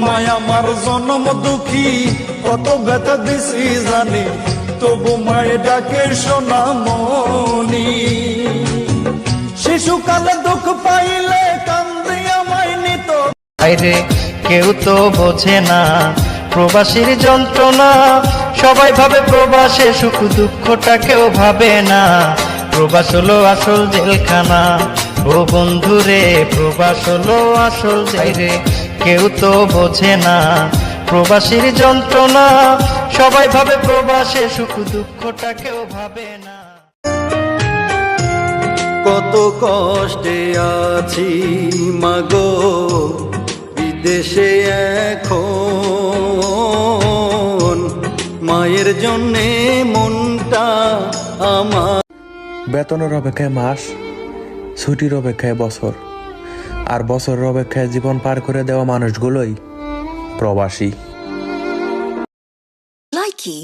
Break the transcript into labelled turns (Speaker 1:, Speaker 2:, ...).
Speaker 1: মায়া আমার জনম দুঃখী, কত ব্যথা দিছি জানি, তবু মায়ে ডাকে সোনামণি। শিশুকালে দুঃখ পাইলে কান্দি আমায় নিত।
Speaker 2: আইরে কেউ তো বোঝে না প্রবাসীর যন্ত্রণা, সবাই ভাবে প্রবাসে সুখ দুঃখটা কেউ ভাবে না। প্রবাস হলো আসল জেলখানা, ও বন্ধুরে প্রবাস হলো আসল জেলে। কেউ তো বোঝে না প্রবাসীর যন্ত্রণা, সবাই ভাবে প্রবাসে সুখ দুঃখটা কেউ ভাবে না।
Speaker 1: কত কষ্টে আছি মাগো বিদেশে এখন, মায়ের জন্যে মনটা আমার।
Speaker 3: বেতনের অপেক্ষায় মাস, ছুটির অপেক্ষায় বছর, আর বছরের অপেক্ষায় জীবন পার করে দেওয়া মানুষগুলোই প্রবাসী।
Speaker 4: Likey